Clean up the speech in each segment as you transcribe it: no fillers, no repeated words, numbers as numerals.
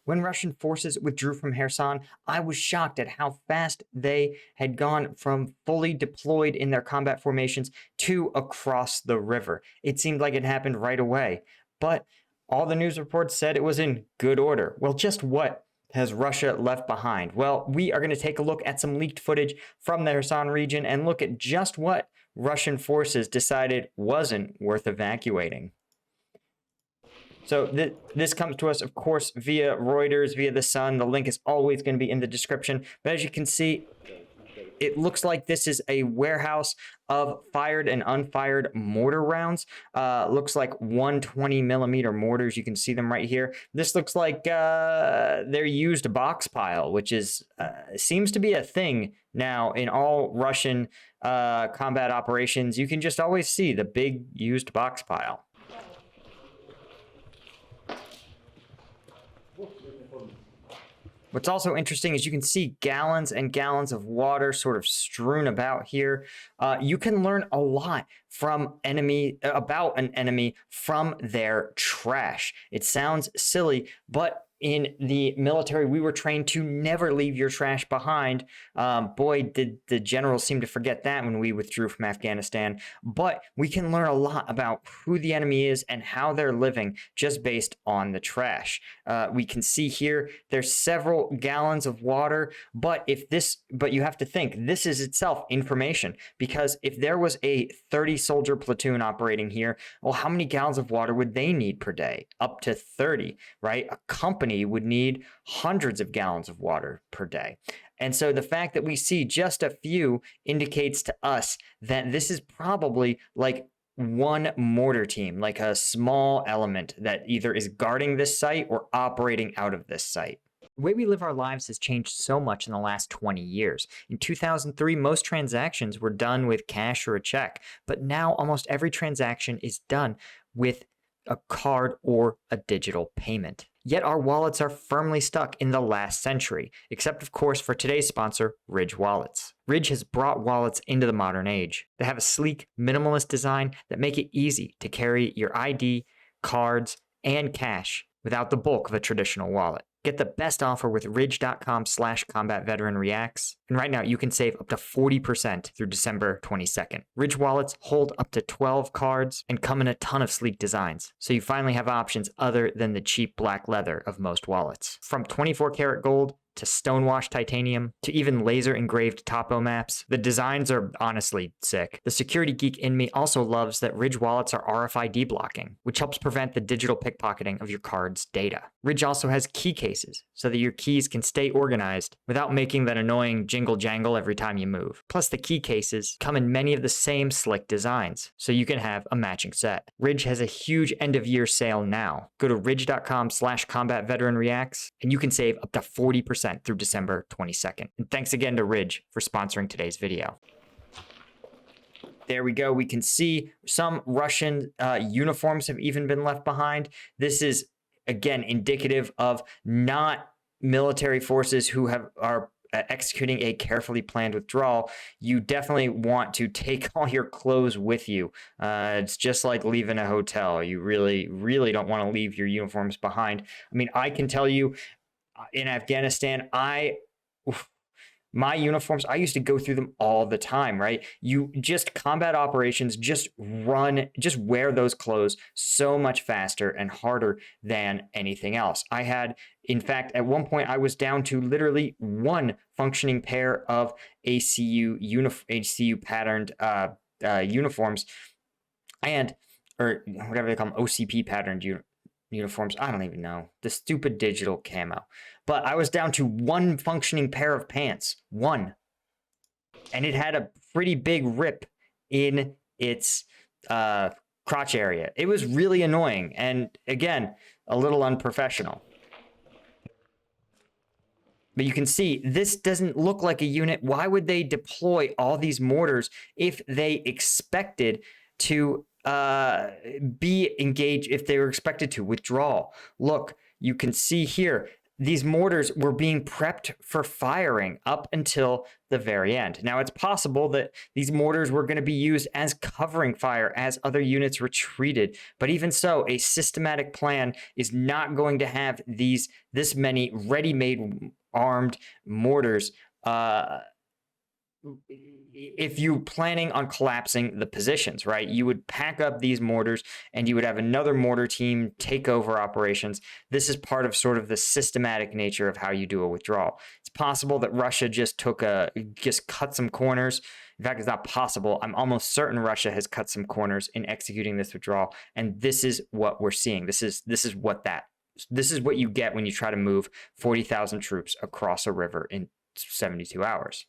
When Russian forces withdrew from Kherson, I was shocked at how fast they had gone from fully deployed in their combat formations to across the river. It seemed like it happened right away, but all the news reports said it was in good order. Well, just what has Russia left behind? Well, we are going to take a look at some leaked footage from the Kherson region and look at just what Russian forces decided wasn't worth evacuating. So this comes to us, of course, via Reuters, via The Sun. The link is always going to be in the description. But as you can see, it looks like this is a warehouse of fired and unfired mortar rounds. Looks like 120 millimeter mortars. You can see them right here. This looks like their used box pile, which is seems to be a thing now in all Russian combat operations. You can just always see the big used box pile. What's also interesting is you can see gallons and gallons of water sort of strewn about here. You can learn a lot from about an enemy from their trash. It sounds silly, but in the military, we were trained to never leave your trash behind. Boy, did the generals seem to forget that when we withdrew from Afghanistan. But we can learn a lot about who the enemy is and how they're living just based on the trash. We can see here there's several gallons of water, but you have to think this is itself information, because if there was a 30-soldier platoon operating here, well, how many gallons of water would they need per day? Up to 30, right? A company would need hundreds of gallons of water per day. And so the fact that we see just a few indicates to us that this is probably like one mortar team, like a small element that either is guarding this site or operating out of this site. The way we live our lives has changed so much in the last 20 years. In 2003, most transactions were done with cash or a check, but now almost every transaction is done with a card or a digital payment. Yet our wallets are firmly stuck in the last century, except of course for today's sponsor, Ridge Wallets. Ridge has brought wallets into the modern age. They have a sleek, minimalist design that make it easy to carry your ID, cards, and cash without the bulk of a traditional wallet. Get the best offer with ridge.com/combatveteranreacts. And right now you can save up to 40% through December 22nd. Ridge wallets hold up to 12 cards and come in a ton of sleek designs. So you finally have options other than the cheap black leather of most wallets. From 24 karat gold to stonewashed titanium, to even laser engraved topo maps. The designs are honestly sick. The security geek in me also loves that Ridge wallets are RFID blocking, which helps prevent the digital pickpocketing of your card's data. Ridge also has key cases, so that your keys can stay organized without making that annoying jingle jangle every time you move. Plus, the key cases come in many of the same slick designs, so you can have a matching set. Ridge has a huge end of year sale now. Go to ridge.com/combatveteranreacts and you can save up to 40% through December 22nd. And thanks again to Ridge for sponsoring today's video. There we go. We can see some Russian uniforms have even been left behind. This is, again, indicative of not military forces who are executing a carefully planned withdrawal. You definitely want to take all your clothes with you. It's just like leaving a hotel. You really, really don't want to leave your uniforms behind. I mean, I can tell you, in Afghanistan, my uniforms, I used to go through them all the time, right? You just combat operations, just wear those clothes so much faster and harder than anything else. In fact, at one point, I was down to literally one functioning pair of ACU patterned uniforms, or whatever they call them, OCP patterned uniforms. I don't even know. The stupid digital camo. But I was down to one functioning pair of pants. One. And it had a pretty big rip in its crotch area. It was really annoying. And again, a little unprofessional. But you can see this doesn't look like a unit. Why would they deploy all these mortars if they expected to be engaged, if they were expected to withdraw? Look, you can see here, these mortars were being prepped for firing up until the very end. Now, it's possible that these mortars were going to be used as covering fire as other units retreated. But even so, a systematic plan is not going to have this many ready-made armed mortars if you're planning on collapsing the positions, right? You would pack up these mortars and you would have another mortar team take over operations. This is part of sort of the systematic nature of how you do a withdrawal. It's possible that Russia just cut some corners. In fact, it's not possible. I'm almost certain Russia has cut some corners in executing this withdrawal. And this is what we're seeing. This is what you get when you try to move 40,000 troops across a river in 72 hours.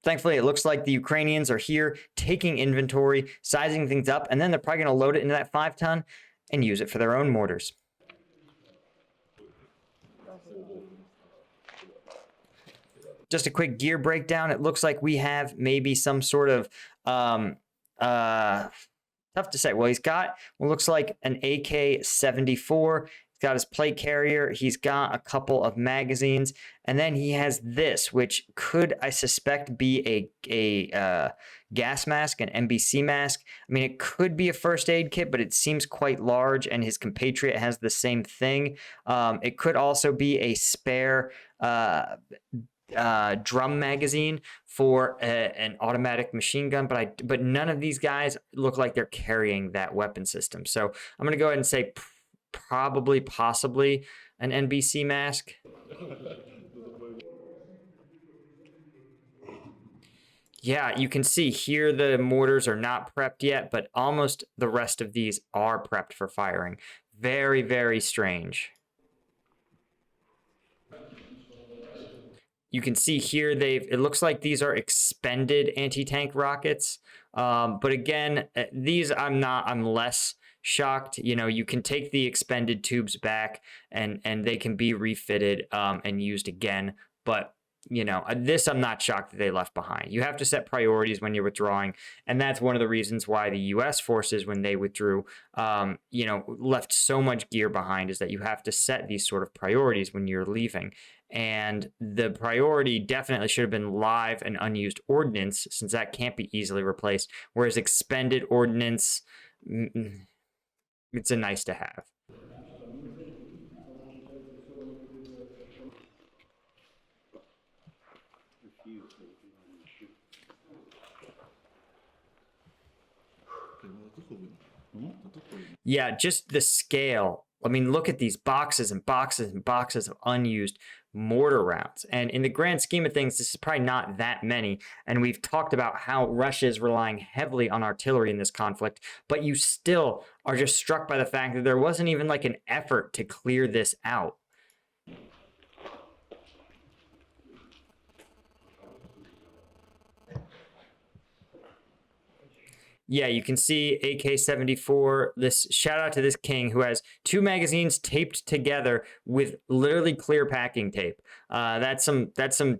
Thankfully, it looks like the Ukrainians are here taking inventory, sizing things up, and then they're probably going to load it into that 5-ton and use it for their own mortars. Just a quick gear breakdown. It looks like we have maybe some sort of tough to say. Well, he's got what looks like an AK-74. Got his plate carrier, he's got a couple of magazines, and then he has this, which could, I suspect, be a gas mask, an NBC mask. I mean, it could be a first aid kit, but it seems quite large, and his compatriot has the same thing. It could also be a spare drum magazine for an automatic machine gun, but none of these guys look like they're carrying that weapon system. So I'm going to go ahead and say possibly an NBC mask. Yeah, you can see here the mortars are not prepped yet, but almost the rest of these are prepped for firing. Very, very strange. You can see here it looks like these are expended anti-tank rockets. But again, these I'm less shocked. You know, you can take the expended tubes back and they can be refitted and used again. But, you know, this I'm not shocked that they left behind. You have to set priorities when you're withdrawing. And that's one of the reasons why the U.S. forces, when they withdrew, you know, left so much gear behind, is that you have to set these sort of priorities when you're leaving. And the priority definitely should have been live and unused ordnance, since that can't be easily replaced. Whereas expended ordnance, it's a nice to have. Yeah, just the scale. I mean, look at these boxes and boxes and boxes of unused mortar rounds. And in the grand scheme of things, this is probably not that many. And we've talked about how Russia is relying heavily on artillery in this conflict, but you still are just struck by the fact that there wasn't even like an effort to clear this out. Yeah, you can see AK-74. This shout out to this king who has 2 magazines taped together with literally clear packing tape. That's some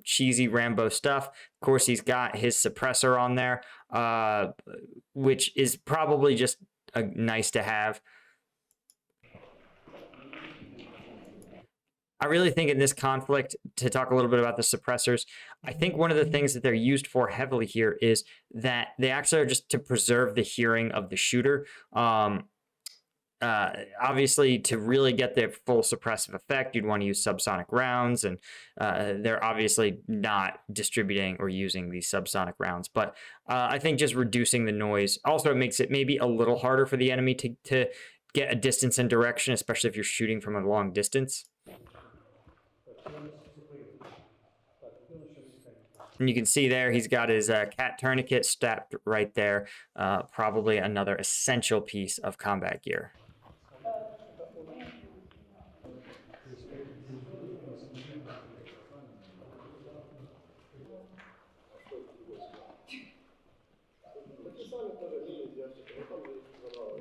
cheesy Rambo stuff. Of course, he's got his suppressor on there, which is probably just nice to have. I really think in this conflict, to talk a little bit about the suppressors, I think one of the things that they're used for heavily here is that they actually are just to preserve the hearing of the shooter. Obviously, to really get the full suppressive effect, you'd want to use subsonic rounds, and they're obviously not distributing or using these subsonic rounds. But I think just reducing the noise also makes it maybe a little harder for the enemy to get a distance and direction, especially if you're shooting from a long distance. And you can see there, he's got his cat tourniquet strapped right there. Probably another essential piece of combat gear.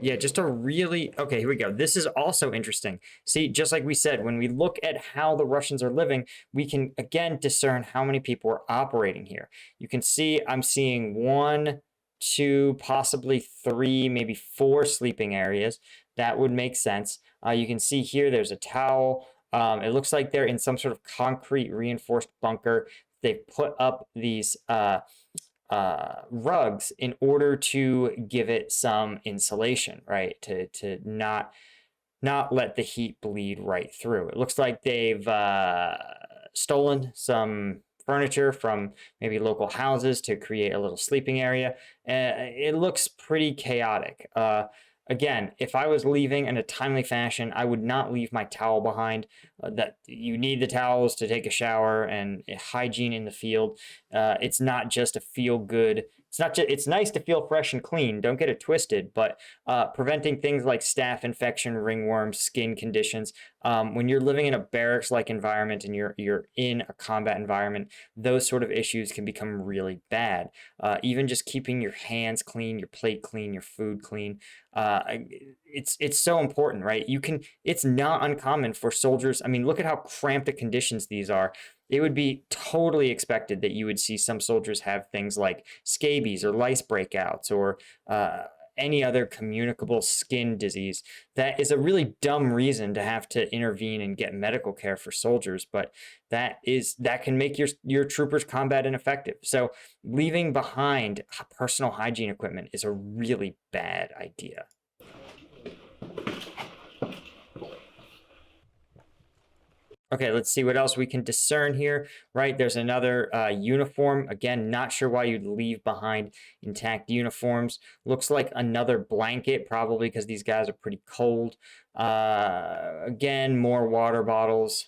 Yeah, just a really... Okay, here we go. This is also interesting. See, just like we said, when we look at how the Russians are living, we can, again, discern how many people are operating here. You can see I'm seeing 1, 2, possibly 3, maybe 4 sleeping areas. That would make sense. You can see here there's a towel. It looks like they're in some sort of concrete reinforced bunker. They've put up these rugs in order to give it some insulation, right? To not let the heat bleed right through. It looks like they've stolen some furniture from maybe local houses to create a little sleeping area. It looks pretty chaotic. Again, if I was leaving in a timely fashion, I would not leave my towel behind. That you need the towels to take a shower and hygiene in the field. It's not just a feel good. It's nice to feel fresh and clean. Don't get it twisted, but preventing things like staph infection, ringworm, skin conditions. When you're living in a barracks-like environment and you're in a combat environment, those sort of issues can become really bad. Even just keeping your hands clean, your plate clean, your food clean. It's so important, right? It's not uncommon for soldiers. I mean, look at how cramped the conditions these are. It would be totally expected that you would see some soldiers have things like scabies or lice breakouts or any other communicable skin disease. That is a really dumb reason to have to intervene and get medical care for soldiers, but that can make your troopers combat ineffective. So leaving behind personal hygiene equipment is a really bad idea. Okay, let's see what else we can discern here, right? There's another uniform. Again, not sure why you'd leave behind intact uniforms. Looks like another blanket, probably because these guys are pretty cold. Again, more water bottles.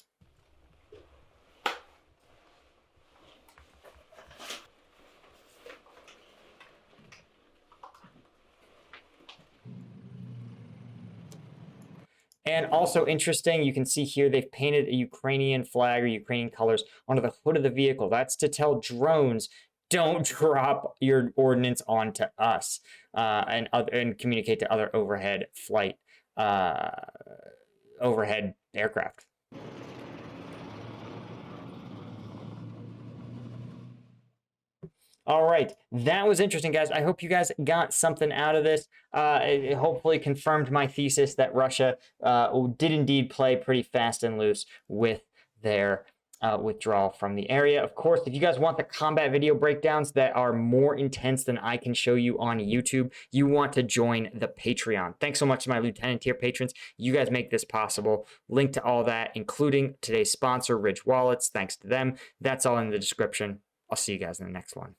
And also interesting, you can see here they've painted a Ukrainian flag or Ukrainian colors onto the hood of the vehicle. That's to tell drones, don't drop your ordnance onto us, and communicate to other overhead aircraft. All right, that was interesting, guys. I hope you guys got something out of this. It hopefully confirmed my thesis that Russia did indeed play pretty fast and loose with their withdrawal from the area. Of course, if you guys want the combat video breakdowns that are more intense than I can show you on YouTube, you want to join the Patreon. Thanks so much to my Lieutenant tier patrons. You guys make this possible. Link to all that, including today's sponsor, Ridge Wallets. Thanks to them. That's all in the description. I'll see you guys in the next one.